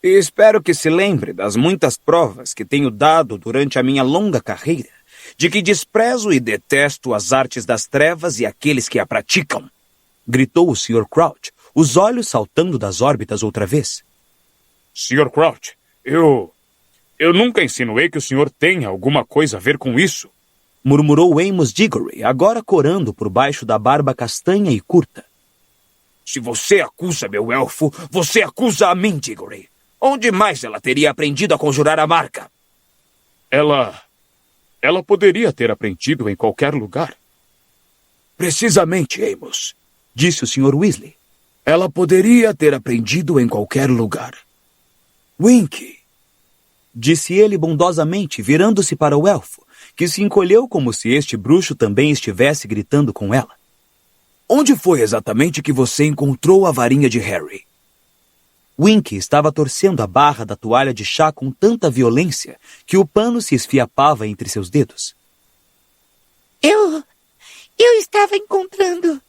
E espero que se lembre das muitas provas que tenho dado durante a minha longa carreira de que desprezo e detesto as artes das trevas e aqueles que a praticam. Gritou o Sr. Crouch, os olhos saltando das órbitas outra vez. Sr. Crouch, eu nunca insinuei que o senhor tenha alguma coisa a ver com isso. Murmurou Amos Diggory, agora corando por baixo da barba castanha e curta. Se você acusa meu elfo, você acusa a mim, Diggory. Onde mais ela teria aprendido a conjurar a marca? Ela poderia ter aprendido em qualquer lugar. Precisamente, Amos, disse o Sr. Weasley. Ela poderia ter aprendido em qualquer lugar. Winky, disse ele bondosamente, virando-se para o elfo, que se encolheu como se este bruxo também estivesse gritando com ela. Onde foi exatamente que você encontrou a varinha de Harry? Winky estava torcendo a barra da toalha de chá com tanta violência que o pano se esfiapava entre seus dedos. Eu estava encontrando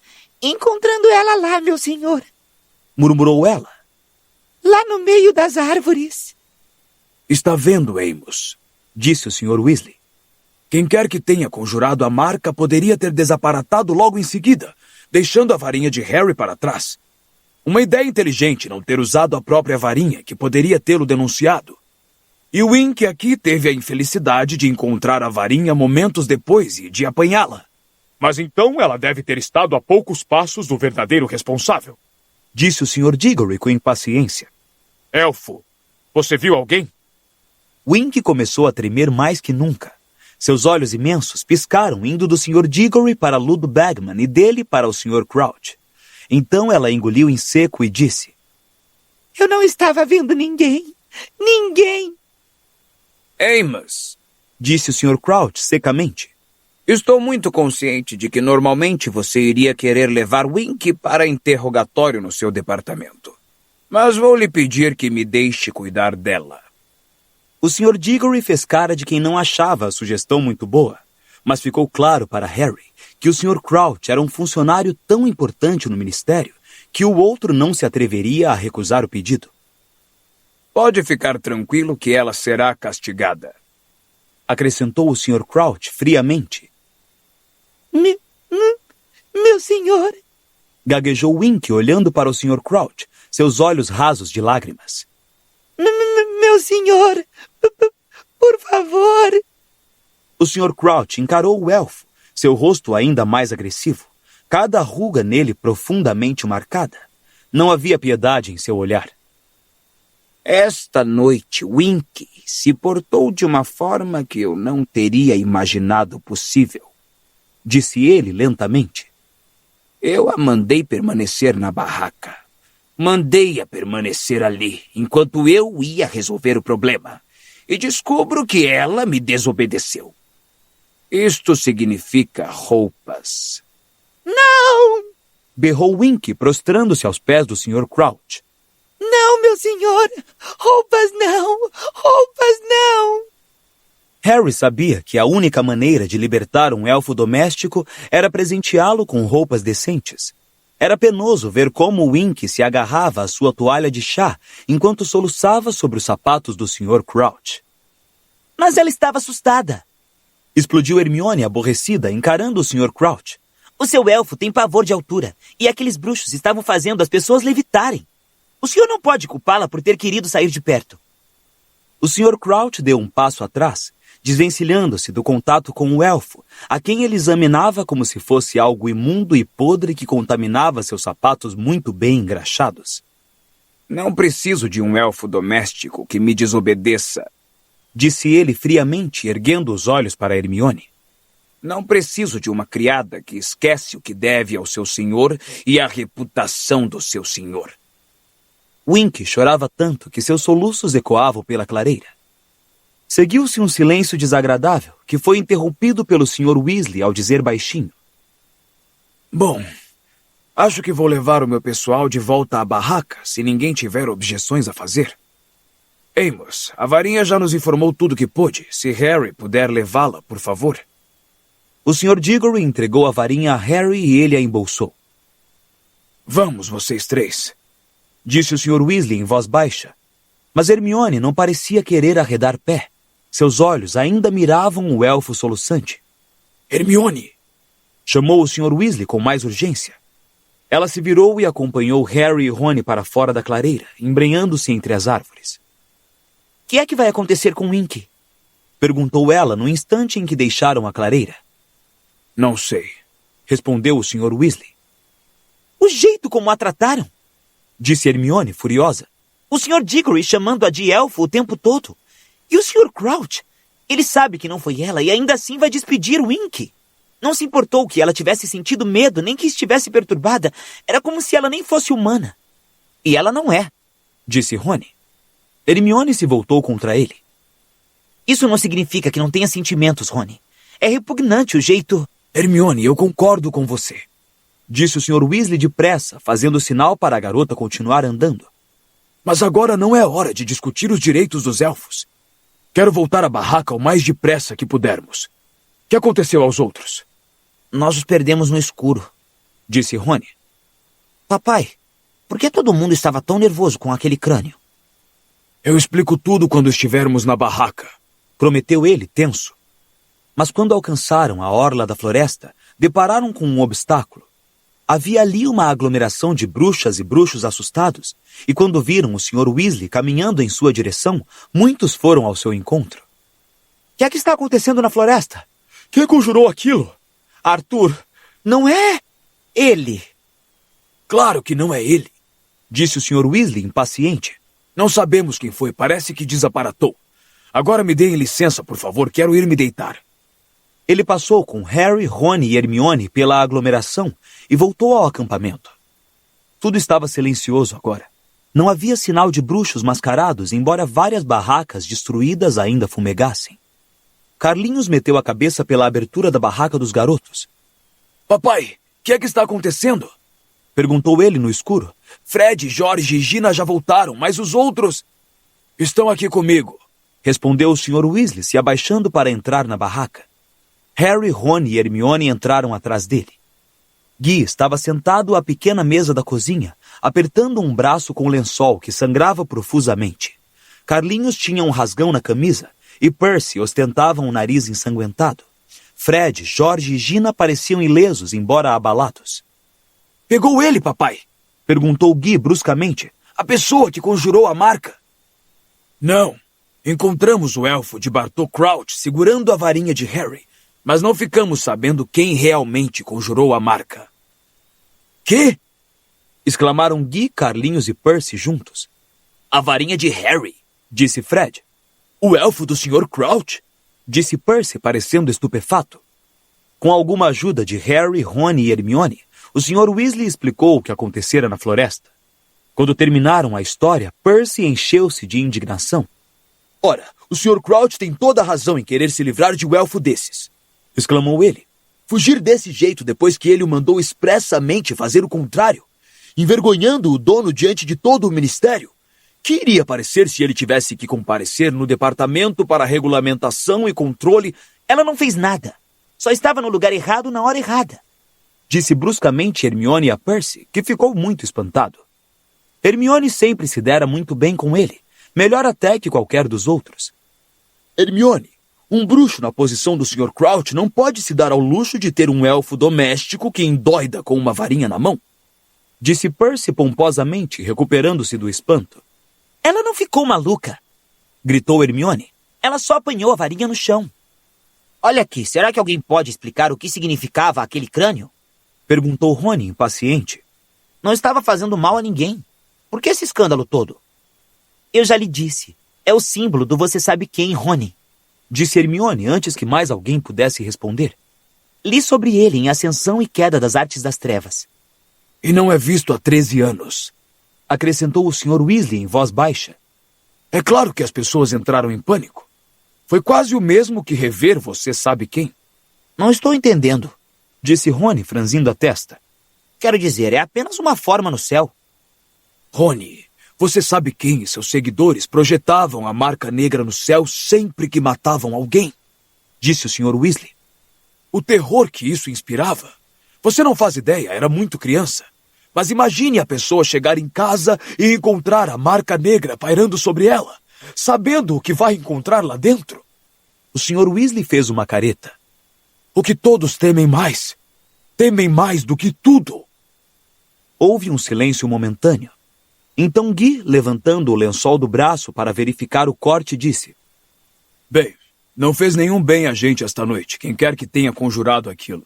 ela lá, meu senhor. Murmurou ela. Lá no meio das árvores. Está vendo, Amos? Disse o Sr. Weasley. Quem quer que tenha conjurado a marca poderia ter desaparatado logo em seguida, deixando a varinha de Harry para trás. Uma ideia inteligente não ter usado a própria varinha, que poderia tê-lo denunciado. E o Winky aqui teve a infelicidade de encontrar a varinha momentos depois e de apanhá-la. Mas então ela deve ter estado a poucos passos do verdadeiro responsável. Disse o Sr. Diggory com impaciência. Elfo, você viu alguém? Winky começou a tremer mais que nunca. Seus olhos imensos piscaram, indo do Sr. Diggory para Ludo Bagman e dele para o Sr. Crouch. Então ela engoliu em seco e disse. Eu não estava vendo ninguém. Ninguém. Amos, disse o Sr. Crouch secamente. Estou muito consciente de que normalmente você iria querer levar Winky para interrogatório no seu departamento. Mas vou lhe pedir que me deixe cuidar dela. O Sr. Diggory fez cara de quem não achava a sugestão muito boa, mas ficou claro para Harry que o Sr. Crouch era um funcionário tão importante no ministério que o outro não se atreveria a recusar o pedido. Pode ficar tranquilo que ela será castigada, acrescentou o Sr. Crouch friamente. Meu senhor, gaguejou Winky olhando para o Sr. Crouch, seus olhos rasos de lágrimas. Meu senhor, por favor. O Sr. Crouch encarou o elfo, seu rosto ainda mais agressivo, cada ruga nele profundamente marcada. Não havia piedade em seu olhar. Esta noite, Winky se portou de uma forma que eu não teria imaginado possível, disse ele lentamente. Eu a mandei permanecer na barraca. Mandei-a permanecer ali, enquanto eu ia resolver o problema. E descubro que ela me desobedeceu. Isto significa roupas. Não! Berrou Winky, prostrando-se aos pés do Sr. Crouch. Não, meu senhor! Roupas não! Roupas não! Harry sabia que a única maneira de libertar um elfo doméstico era presenteá-lo com roupas decentes. Era penoso ver como Winky se agarrava à sua toalha de chá enquanto soluçava sobre os sapatos do Sr. Crouch. Mas ela estava assustada. Explodiu Hermione aborrecida, encarando o Sr. Crouch. O seu elfo tem pavor de altura, e aqueles bruxos estavam fazendo as pessoas levitarem. O senhor não pode culpá-la por ter querido sair de perto. O Sr. Crouch deu um passo atrás, desvencilhando-se do contato com o elfo, a quem ele examinava como se fosse algo imundo e podre que contaminava seus sapatos muito bem engraxados. Não preciso de um elfo doméstico que me desobedeça, disse ele friamente, erguendo os olhos para Hermione. Não preciso de uma criada que esquece o que deve ao seu senhor e a reputação do seu senhor. Wink chorava tanto que seus soluços ecoavam pela clareira. Seguiu-se um silêncio desagradável, que foi interrompido pelo Sr. Weasley ao dizer baixinho: Bom, acho que vou levar o meu pessoal de volta à barraca, se ninguém tiver objeções a fazer. Amos, a varinha já nos informou tudo que pôde. Se Harry puder levá-la, por favor. O Sr. Diggory entregou a varinha a Harry e ele a embolsou. Vamos, vocês três, disse o Sr. Weasley em voz baixa. Mas Hermione não parecia querer arredar pé. Seus olhos ainda miravam o elfo soluçante. Hermione! Chamou o Sr. Weasley com mais urgência. Ela se virou e acompanhou Harry e Rony para fora da clareira, embrenhando-se entre as árvores. O que é que vai acontecer com Wink? Perguntou ela no instante em que deixaram a clareira. Não sei, respondeu o Sr. Weasley. O jeito como a trataram, disse Hermione, furiosa. O Sr. Diggory chamando-a de elfo o tempo todo. E o Sr. Crouch? Ele sabe que não foi ela e ainda assim vai despedir Wink. Não se importou que ela tivesse sentido medo, nem que estivesse perturbada. Era como se ela nem fosse humana. E ela não é, disse Rony. Hermione se voltou contra ele. Isso não significa que não tenha sentimentos, Rony. É repugnante o jeito... Hermione, eu concordo com você, disse o Sr. Weasley depressa, fazendo sinal para a garota continuar andando. Mas agora não é hora de discutir os direitos dos elfos. Quero voltar à barraca o mais depressa que pudermos. O que aconteceu aos outros? Nós os perdemos no escuro, disse Rony. Papai, por que todo mundo estava tão nervoso com aquele crânio? Eu explico tudo quando estivermos na barraca, prometeu ele, tenso. Mas quando alcançaram a orla da floresta, depararam com um obstáculo. Havia ali uma aglomeração de bruxas e bruxos assustados, e quando viram o Sr. Weasley caminhando em sua direção, muitos foram ao seu encontro. O que é que está acontecendo na floresta? Quem conjurou aquilo? Arthur, não é ele. Claro que não é ele, disse o Sr. Weasley impaciente. Não sabemos quem foi, parece que desaparatou. Agora me deem licença, por favor, quero ir me deitar. Ele passou com Harry, Rony e Hermione pela aglomeração e voltou ao acampamento. Tudo estava silencioso agora. Não havia sinal de bruxos mascarados, embora várias barracas destruídas ainda fumegassem. Carlinhos meteu a cabeça pela abertura da barraca dos garotos. Papai, o que é que está acontecendo? Perguntou ele no escuro. Fred, Jorge e Gina já voltaram, mas os outros... Estão aqui comigo, respondeu o Sr. Weasley, se abaixando para entrar na barraca. Harry, Rony e Hermione entraram atrás dele. Guy estava sentado à pequena mesa da cozinha, apertando um braço com lençol que sangrava profusamente. Carlinhos tinha um rasgão na camisa e Percy ostentava um nariz ensanguentado. Fred, Jorge e Gina pareciam ilesos, embora abalados. Pegou ele, papai? Perguntou Guy bruscamente. A pessoa que conjurou a marca. Não. Encontramos o elfo de Bartô Crouch segurando a varinha de Harry, mas não ficamos sabendo quem realmente conjurou a marca. Quê? Exclamaram Guy, Carlinhos e Percy juntos. A varinha de Harry, disse Fred. O elfo do Sr. Crouch? Disse Percy, parecendo estupefato. Com alguma ajuda de Harry, Rony e Hermione, o Sr. Weasley explicou o que acontecera na floresta. Quando terminaram a história, Percy encheu-se de indignação. Ora, o Sr. Crouch tem toda a razão em querer se livrar de um elfo desses, exclamou ele. Fugir desse jeito depois que ele o mandou expressamente fazer o contrário, envergonhando o dono diante de todo o ministério. Que iria parecer se ele tivesse que comparecer no departamento para regulamentação e controle? Ela não fez nada. Só estava no lugar errado na hora errada, disse bruscamente Hermione a Percy, que ficou muito espantado. Hermione sempre se dera muito bem com ele, melhor até que qualquer dos outros. Hermione, um bruxo na posição do Sr. Crouch não pode se dar ao luxo de ter um elfo doméstico que endoida com uma varinha na mão, disse Percy pomposamente, recuperando-se do espanto. Ela não ficou maluca, gritou Hermione. Ela só apanhou a varinha no chão. Olha aqui, será que alguém pode explicar o que significava aquele crânio? Perguntou Rony, impaciente. Não estava fazendo mal a ninguém. Por que esse escândalo todo? Eu já lhe disse. É o símbolo do você sabe quem, Rony. Disse Hermione antes que mais alguém pudesse responder. Li sobre ele em Ascensão e Queda das Artes das Trevas. E não é visto há 13 anos. Acrescentou o Sr. Weasley em voz baixa. É claro que as pessoas entraram em pânico. Foi quase o mesmo que rever você sabe quem. Não estou entendendo. Disse Rony, franzindo a testa. Quero dizer, é apenas uma forma no céu. Rony, você sabe quem e seus seguidores projetavam a marca negra no céu sempre que matavam alguém? Disse o Sr. Weasley. O terror que isso inspirava. Você não faz ideia, era muito criança. Mas imagine a pessoa chegar em casa e encontrar a marca negra pairando sobre ela, sabendo o que vai encontrar lá dentro. O Sr. Weasley fez uma careta. O que todos temem mais do que tudo. Houve um silêncio momentâneo. Então Guy, levantando o lençol do braço para verificar o corte, disse: Bem, não fez nenhum bem a gente esta noite, quem quer que tenha conjurado aquilo.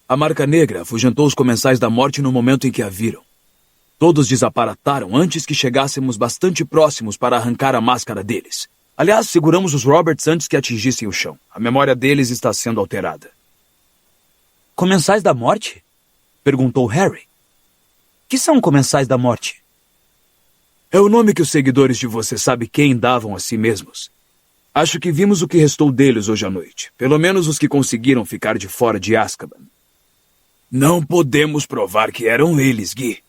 A marca negra afugentou os comensais da morte no momento em que a viram. Todos desaparataram antes que chegássemos bastante próximos para arrancar a máscara deles. Aliás, seguramos os Roberts antes que atingissem o chão. A memória deles está sendo alterada. Comensais da morte? Perguntou Harry. Que são comensais da morte? É o nome que os seguidores de você sabe quem davam a si mesmos. Acho que vimos o que restou deles hoje à noite. Pelo menos os que conseguiram ficar de fora de Azkaban. Não podemos provar que eram eles, Guy,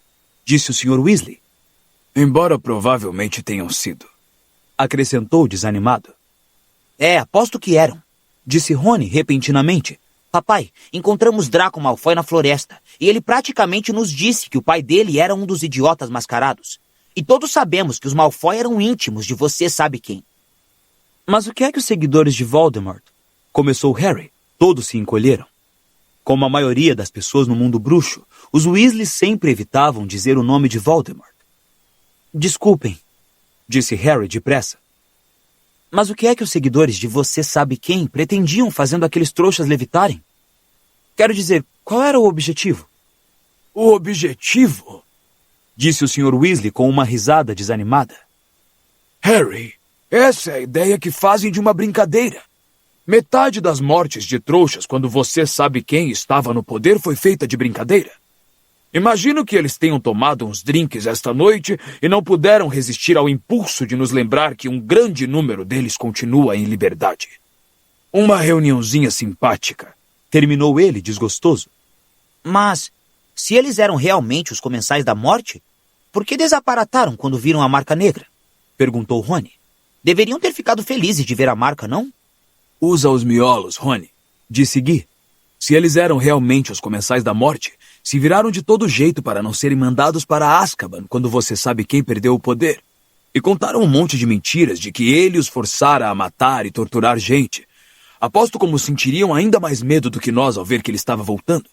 disse o Sr. Weasley. Embora provavelmente tenham sido. Acrescentou desanimado. Aposto que eram, disse Rony repentinamente. Papai, encontramos Draco Malfoy na floresta, e ele praticamente nos disse que o pai dele era um dos idiotas mascarados. E todos sabemos que os Malfoy eram íntimos de você sabe quem. Mas o que é que os seguidores de Voldemort? Começou Harry. Todos se encolheram. Como a maioria das pessoas no mundo bruxo, os Weasley sempre evitavam dizer o nome de Voldemort. Desculpem, disse Harry depressa. Mas o que é que os seguidores de você sabe quem pretendiam fazendo aqueles trouxas levitarem? Quero dizer, qual era o objetivo? O objetivo? Disse o Sr. Weasley com uma risada desanimada. Harry, essa é a ideia que fazem de uma brincadeira. Metade das mortes de trouxas quando você sabe quem estava no poder foi feita de brincadeira. Imagino que eles tenham tomado uns drinks esta noite e não puderam resistir ao impulso de nos lembrar que um grande número deles continua em liberdade. Uma reuniãozinha simpática. Terminou ele, desgostoso. Mas, se eles eram realmente os comensais da morte, por que desaparataram quando viram a marca negra? Perguntou Rony. Deveriam ter ficado felizes de ver a marca, não? Usa os miolos, Rony, disse Guy. Se eles eram realmente os comensais da morte, se viraram de todo jeito para não serem mandados para Azkaban quando você sabe quem perdeu o poder. E contaram um monte de mentiras de que ele os forçara a matar e torturar gente. Aposto como sentiriam ainda mais medo do que nós ao ver que ele estava voltando.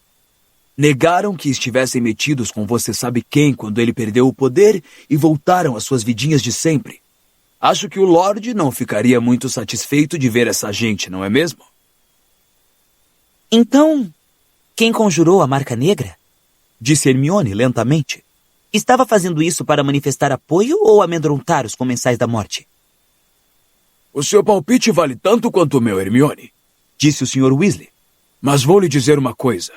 Negaram que estivessem metidos com você sabe quem quando ele perdeu o poder e voltaram às suas vidinhas de sempre. Acho que o Lorde não ficaria muito satisfeito de ver essa gente, não é mesmo? Então, quem conjurou a marca negra? Disse Hermione lentamente. Estava fazendo isso para manifestar apoio ou amedrontar os comensais da morte? O seu palpite vale tanto quanto o meu, Hermione, disse o Sr. Weasley. Mas vou lhe dizer uma coisa.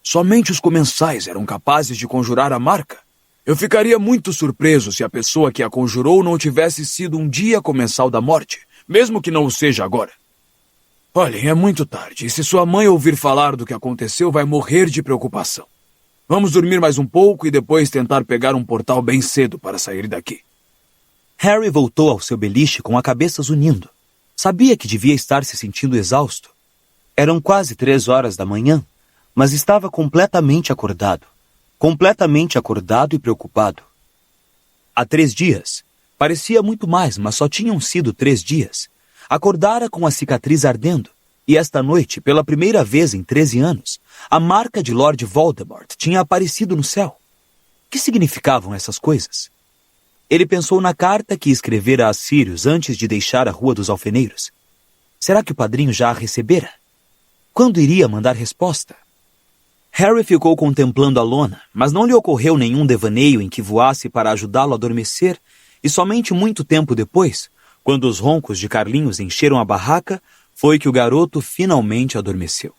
Somente os comensais eram capazes de conjurar a marca. Eu ficaria muito surpreso se a pessoa que a conjurou não tivesse sido um dia comensal da morte, mesmo que não o seja agora. Olhem, é muito tarde, e se sua mãe ouvir falar do que aconteceu, vai morrer de preocupação. Vamos dormir mais um pouco e depois tentar pegar um portal bem cedo para sair daqui. Harry voltou ao seu beliche com a cabeça zunindo. Sabia que devia estar se sentindo exausto. Eram quase 3 horas da manhã, mas estava completamente acordado e preocupado. Há 3 dias. Parecia muito mais, mas só tinham sido 3 dias. Acordara com a cicatriz ardendo, e esta noite, pela primeira vez em 13 anos, a marca de Lord Voldemort tinha aparecido no céu. Que significavam essas coisas? Ele pensou na carta que escrevera a Sirius antes de deixar a Rua dos Alfeneiros. Será que o padrinho já a recebera? Quando iria mandar resposta? Harry ficou contemplando a lona, mas não lhe ocorreu nenhum devaneio em que voasse para ajudá-lo a adormecer, e somente muito tempo depois, quando os roncos de Carlinhos encheram a barraca, foi que o garoto finalmente adormeceu.